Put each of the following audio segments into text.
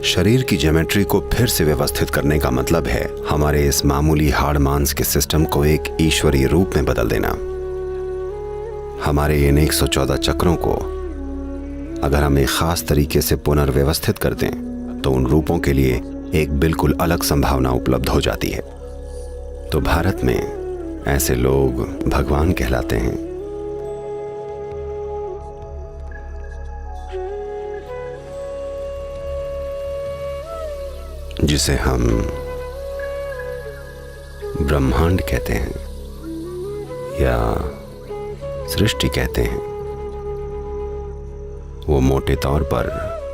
शरीर की ज्योमेट्री को फिर से व्यवस्थित करने का मतलब है हमारे इस मामूली हाड़ मांस के सिस्टम को एक ईश्वरीय रूप में बदल देना। हमारे इन 114 चक्रों को अगर हम एक खास तरीके से पुनर्व्यवस्थित कर दें तो उन रूपों के लिए एक बिल्कुल अलग संभावना उपलब्ध हो जाती है। तो भारत में ऐसे लोग भगवान कहलाते हैं। जिसे हम ब्रह्मांड कहते हैं या सृष्टि कहते हैं। वो मोटे तौर पर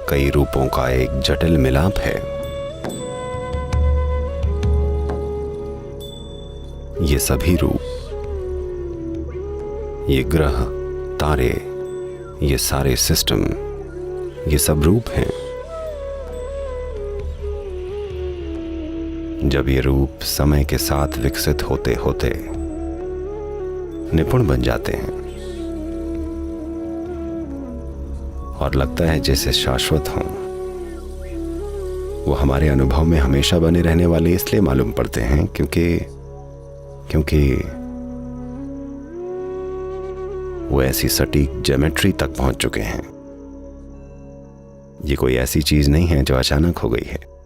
कई रूपों का एक जटिल मिलाप है। ये सभी रूप, ये ग्रह, तारे, ये सारे सिस्टम, ये सब रूप हैं। जब ये रूप समय के साथ विकसित होते होते निपुण बन जाते हैं और लगता है जैसे शाश्वत हों, वो हमारे अनुभव में हमेशा बने रहने वाले इसलिए मालूम पड़ते हैं क्योंकि वो ऐसी सटीक ज्योमेट्री तक पहुंच चुके हैं। ये कोई ऐसी चीज नहीं है जो अचानक हो गई है।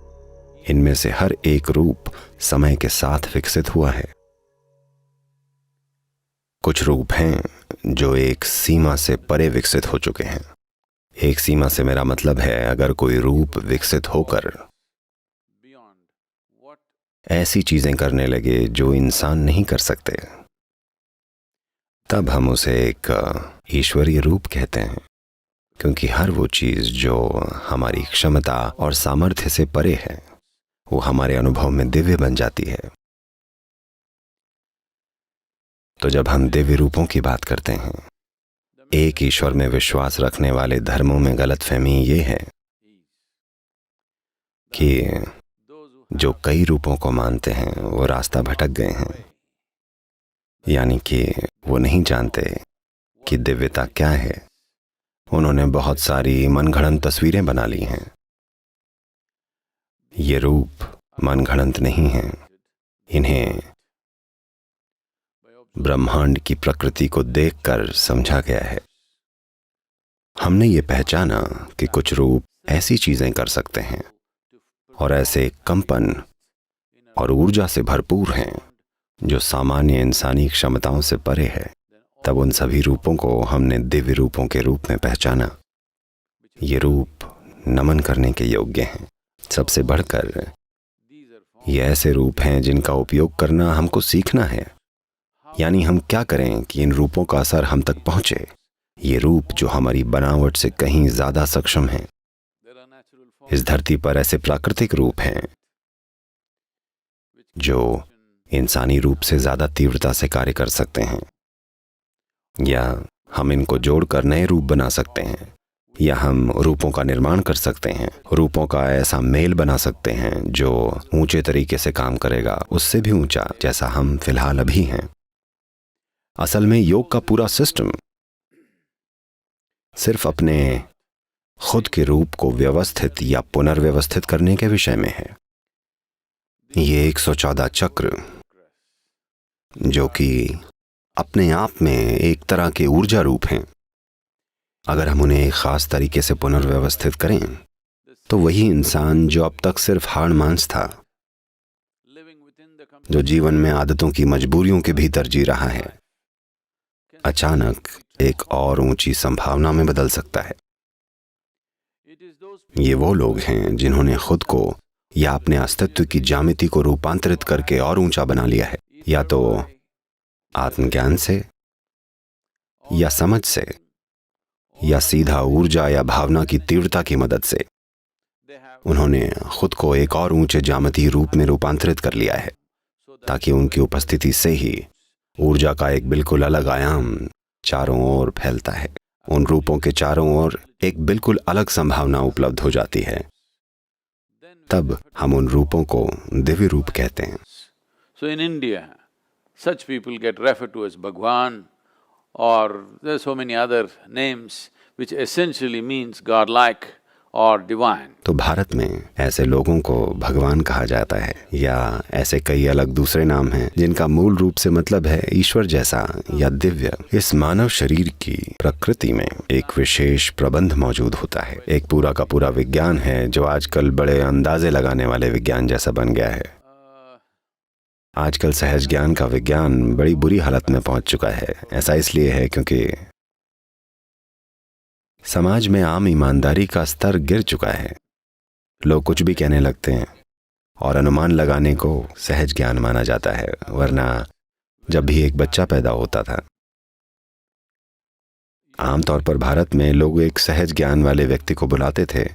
इनमें से हर एक रूप समय के साथ विकसित हुआ है। कुछ रूप हैं जो एक सीमा से परे विकसित हो चुके हैं। एक सीमा से मेरा मतलब है अगर कोई रूप विकसित होकर ऐसी चीजें करने लगे जो इंसान नहीं कर सकते, तब हम उसे एक ईश्वरीय रूप कहते हैं। क्योंकि हर वो चीज जो हमारी क्षमता और सामर्थ्य से परे है वो हमारे अनुभव में दिव्य बन जाती है। तो जब हम दिव्य रूपों की बात करते हैं, एक ईश्वर में विश्वास रखने वाले धर्मों में गलतफहमी ये है कि जो कई रूपों को मानते हैं वो रास्ता भटक गए हैं। यानी कि वो नहीं जानते कि दिव्यता क्या है। उन्होंने बहुत सारी मनगढ़ंत तस्वीरें बना ली हैं। ये रूप मनगढ़ंत नहीं हैं। इन्हें ब्रह्मांड की प्रकृति को देखकर समझा गया है। हमने ये पहचाना कि कुछ रूप ऐसी चीजें कर सकते हैं और ऐसे कंपन और ऊर्जा से भरपूर हैं जो सामान्य इंसानी क्षमताओं से परे है। तब उन सभी रूपों को हमने दिव्य रूपों के रूप में पहचाना। ये रूप नमन करने के योग्य हैं। सबसे बढ़कर ये ऐसे रूप हैं जिनका उपयोग करना हमको सीखना है। यानी हम क्या करें कि इन रूपों का असर हम तक पहुंचे। ये रूप जो हमारी बनावट से कहीं ज्यादा सक्षम हैं। इस धरती पर ऐसे प्राकृतिक रूप हैं जो इंसानी रूप से ज्यादा तीव्रता से कार्य कर सकते हैं, या हम इनको जोड़कर नए रूप बना सकते हैं, या हम रूपों का निर्माण कर सकते हैं। रूपों का ऐसा मेल बना सकते हैं जो ऊंचे तरीके से काम करेगा, उससे भी ऊंचा, जैसा हम फिलहाल अभी हैं। असल में योग का पूरा सिस्टम सिर्फ अपने खुद के रूप को व्यवस्थित या पुनर्व्यवस्थित करने के विषय में है। ये 114 चक्र जो कि अपने आप में एक तरह के ऊर्जा रूप हैं, अगर हम उन्हें एक खास तरीके से पुनर्व्यवस्थित करें तो वही इंसान जो अब तक सिर्फ हाड़ मांस था, जो जीवन में आदतों की मजबूरियों के भीतर जी रहा है, अचानक एक और ऊंची संभावना में बदल सकता है। ये वो लोग हैं जिन्होंने खुद को या अपने अस्तित्व की ज्यामिति को रूपांतरित करके और ऊंचा बना लिया है, या तो आत्मज्ञान से, या समझ से, या सीधा ऊर्जा या भावना की तीव्रता की मदद से। उन्होंने खुद को एक और ऊंचे ज्यामितीय रूप में रूपांतरित कर लिया है ताकि उनकी उपस्थिति से ही ऊर्जा का एक बिल्कुल अलग आयाम चारों ओर फैलता है। उन रूपों के चारों ओर एक बिल्कुल अलग संभावना उपलब्ध हो जाती है। तब हम उन रूपों को दिव्य रूप कहते हैं। So in India, such people get referred to as Bhagwan, or there are so many other names which essentially means godlike or divine. तो भारत में ऐसे लोगों को भगवान कहा जाता है, या ऐसे कई अलग दूसरे नाम हैं जिनका मूल रूप से मतलब है ईश्वर जैसा या दिव्य। इस मानव शरीर की प्रकृति में एक विशेष प्रबंध मौजूद होता है। एक पूरा का पूरा विज्ञान है जो आजकल बड़े अंदाजे लगाने वाले विज्ञान जैसा बन गया है। आजकल सहज ज्ञान का विज्ञान बड़ी बुरी हालत में पहुंच चुका है। ऐसा इसलिए है क्योंकि समाज में आम ईमानदारी का स्तर गिर चुका है। लोग कुछ भी कहने लगते हैं और अनुमान लगाने को सहज ज्ञान माना जाता है। वरना जब भी एक बच्चा पैदा होता था, आमतौर पर भारत में लोग एक सहज ज्ञान वाले व्यक्ति को बुलाते थे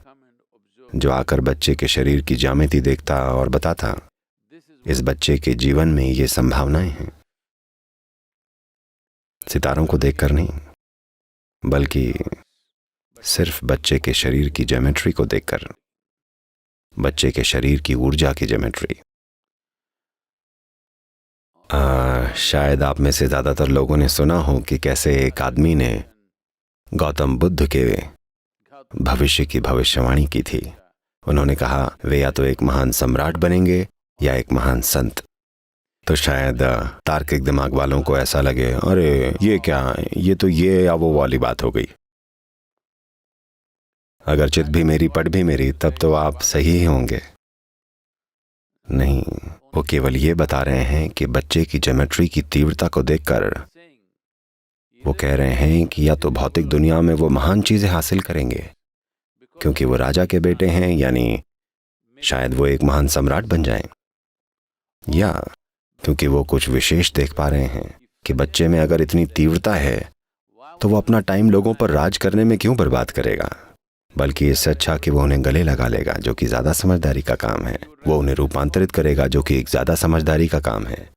जो आकर बच्चे के शरीर की ज्यामिति देखता और बताता, इस बच्चे के जीवन में ये संभावनाएं हैं। सितारों को देखकर नहीं, बल्कि सिर्फ बच्चे के शरीर की ज्योमेट्री को देखकर, बच्चे के शरीर की ऊर्जा की ज्योमेट्री। शायद आप में से ज्यादातर लोगों ने सुना हो कि कैसे एक आदमी ने गौतम बुद्ध के भविष्य की भविष्यवाणी की थी। उन्होंने कहा वे या तो एक महान सम्राट बनेंगे या एक महान संत। तो शायद तार्किक दिमाग वालों को ऐसा लगे, अरे ये क्या, ये तो ये या वो वाली बात हो गई। अगर चित भी मेरी पट भी मेरी, तब तो आप सही ही होंगे। नहीं, वो केवल ये बता रहे हैं कि बच्चे की ज्योमेट्री की तीव्रता को देखकर वो कह रहे हैं कि या तो भौतिक दुनिया में वो महान चीजें हासिल करेंगे क्योंकि वो राजा के बेटे हैं, यानी शायद वो एक महान सम्राट बन जाएं, या क्योंकि वो कुछ विशेष देख पा रहे हैं कि बच्चे में अगर इतनी तीव्रता है तो वो अपना टाइम लोगों पर राज करने में क्यों बर्बाद करेगा, बल्कि इससे अच्छा कि वो उन्हें गले लगा लेगा, जो कि ज्यादा समझदारी का काम है। वो उन्हें रूपांतरित करेगा, जो कि एक ज्यादा समझदारी का काम है।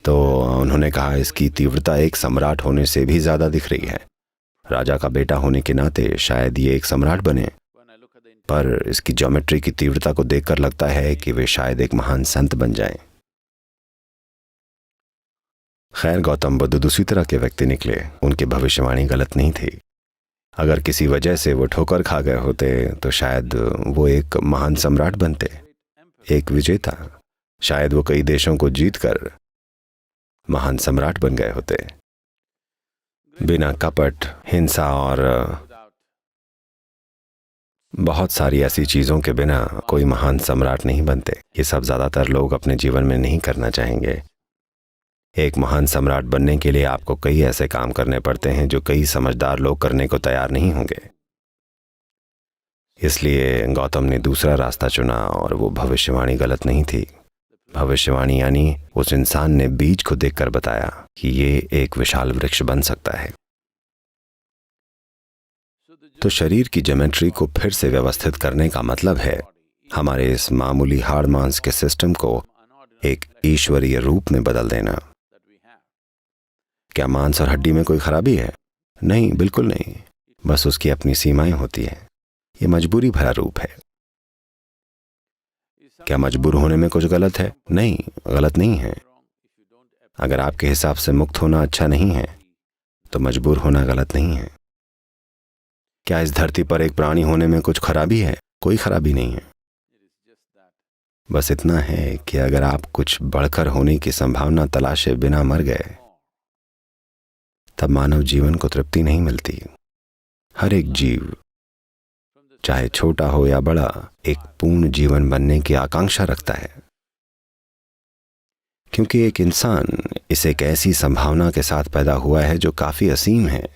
तो उन्होंने कहा इसकी तीव्रता एक सम्राट होने से भी ज्यादा दिख रही है। राजा का बेटा होने के नाते शायद ये एक सम्राट बने, पर इसकी ज्योमेट्री की तीव्रता को देखकर लगता है कि वे शायद एक महान संत बन जाएं। खैर, गौतम बुद्ध दूसरी तरह के व्यक्ति निकले। उनकी भविष्यवाणी गलत नहीं थी। अगर किसी वजह से वो ठोकर खा गए होते तो शायद वो एक महान सम्राट बनते, एक विजेता। शायद वो कई देशों को जीतकर महान सम्राट बन गए होते। बिना कपट, हिंसा और बहुत सारी ऐसी चीजों के बिना कोई महान सम्राट नहीं बनते। ये सब ज्यादातर लोग अपने जीवन में नहीं करना चाहेंगे। एक महान सम्राट बनने के लिए आपको कई ऐसे काम करने पड़ते हैं जो कई समझदार लोग करने को तैयार नहीं होंगे। इसलिए गौतम ने दूसरा रास्ता चुना और वो भविष्यवाणी गलत नहीं थी। भविष्यवाणी यानी उस इंसान ने बीज को देखकर बताया कि ये एक विशाल वृक्ष बन सकता है। तो शरीर की ज्योमेट्री को फिर से व्यवस्थित करने का मतलब है हमारे इस मामूली हाड़ मांस के सिस्टम को एक ईश्वरीय रूप में बदल देना। क्या मांस और हड्डी में कोई खराबी है? नहीं, बिल्कुल नहीं। बस उसकी अपनी सीमाएं होती हैं। ये मजबूरी भरा रूप है। क्या मजबूर होने में कुछ गलत है? नहीं, गलत नहीं है। अगर आपके हिसाब से मुक्त होना अच्छा नहीं है तो मजबूर होना गलत नहीं है। क्या इस धरती पर एक प्राणी होने में कुछ खराबी है? कोई खराबी नहीं है। बस इतना है कि अगर आप कुछ बढ़कर होने की संभावना तलाशे बिना मर गए, तब मानव जीवन को तृप्ति नहीं मिलती। हर एक जीव, चाहे छोटा हो या बड़ा, एक पूर्ण जीवन बनने की आकांक्षा रखता है, क्योंकि एक इंसान इस एक ऐसी संभावना के साथ पैदा हुआ है जो काफी असीम है।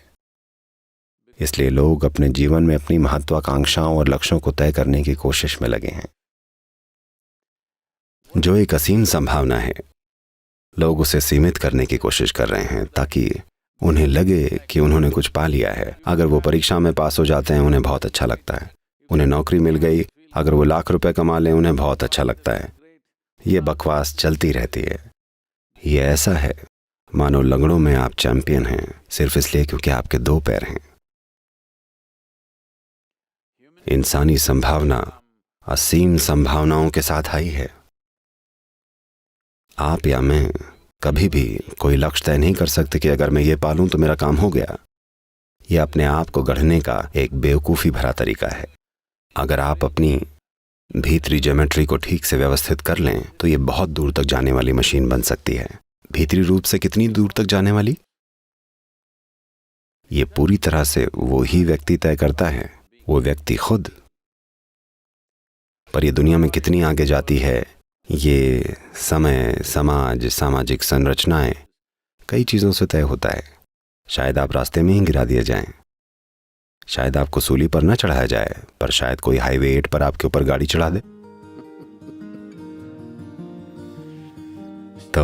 इसलिए लोग अपने जीवन में अपनी महत्वाकांक्षाओं और लक्ष्यों को तय करने की कोशिश में लगे हैं। जो एक असीम संभावना है, लोग उसे सीमित करने की कोशिश कर रहे हैं ताकि उन्हें लगे कि उन्होंने कुछ पा लिया है। अगर वो परीक्षा में पास हो जाते हैं, उन्हें बहुत अच्छा लगता है। उन्हें नौकरी मिल गई, अगर वो लाख रुपए कमा लें, उन्हें बहुत अच्छा लगता है। ये बकवास चलती रहती है। ये ऐसा है मानो लंगड़ों में आप चैंपियन हैं, सिर्फ इसलिए क्योंकि आपके 2 पैर हैं। इंसानी संभावना असीम संभावनाओं के साथ आई है। आप या मैं कभी भी कोई लक्ष्य तय नहीं कर सकते कि अगर मैं ये पालूं तो मेरा काम हो गया। यह अपने आप को गढ़ने का एक बेवकूफ़ी भरा तरीका है। अगर आप अपनी भीतरी ज्योमेट्री को ठीक से व्यवस्थित कर लें तो ये बहुत दूर तक जाने वाली मशीन बन सकती है। भीतरी रूप से कितनी दूर तक जाने वाली, ये पूरी तरह से वो ही व्यक्ति तय करता है, वो व्यक्ति खुद। पर ये दुनिया में कितनी आगे जाती है, ये समय, समाज, सामाजिक संरचनाएं, कई चीज़ों से तय होता है। शायद आप रास्ते में ही गिरा दिए जाएं, शायद आपको सूली पर न चढ़ाया जाए, पर शायद कोई हाईवे 8 पर आपके ऊपर गाड़ी चढ़ा दे। तो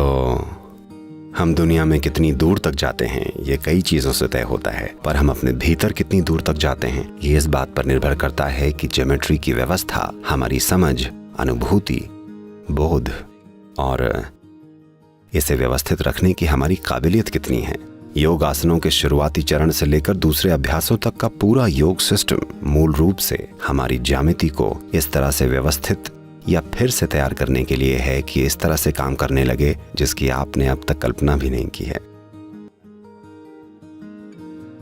हम दुनिया में कितनी दूर तक जाते हैं ये कई चीज़ों से तय होता है, पर हम अपने भीतर कितनी दूर तक जाते हैं ये इस बात पर निर्भर करता है कि ज्योमेट्री की व्यवस्था हमारी समझ, अनुभूति, बोध और इसे व्यवस्थित रखने की हमारी काबिलियत कितनी है। योग आसनों के शुरुआती चरण से लेकर दूसरे अभ्यासों तक का पूरा योग सिस्टम मूल रूप से हमारी ज्यामिति को इस तरह से व्यवस्थित या फिर से तैयार करने के लिए है कि इस तरह से काम करने लगे जिसकी आपने अब तक कल्पना भी नहीं की है,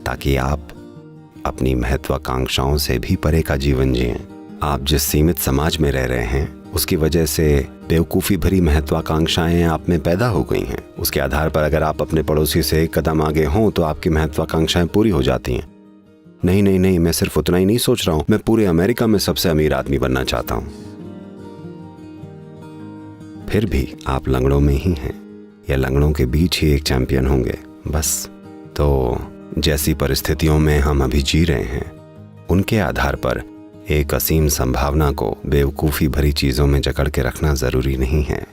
ताकि आप अपनी महत्वाकांक्षाओं से भी परे का जीवन जिएं। आप जिस सीमित समाज में रह रहे हैं उसकी वजह से बेवकूफ़ी भरी महत्वाकांक्षाएं आप में पैदा हो गई हैं। उसके आधार पर अगर आप अपने पड़ोसी से एक कदम आगे हों तो आपकी महत्वाकांक्षाएं पूरी हो जाती हैं। नहीं नहीं नहीं, मैं सिर्फ उतना ही नहीं सोच रहा हूं, मैं पूरे अमेरिका में सबसे अमीर आदमी बनना चाहता हूं। फिर भी आप लंगड़ों में ही हैं या लंगड़ों के बीच ही एक चैंपियन होंगे बस। तो जैसी परिस्थितियों में हम अभी जी रहे हैं उनके आधार पर एक असीम संभावना को बेवकूफ़ी भरी चीज़ों में जकड़ के रखना ज़रूरी नहीं है।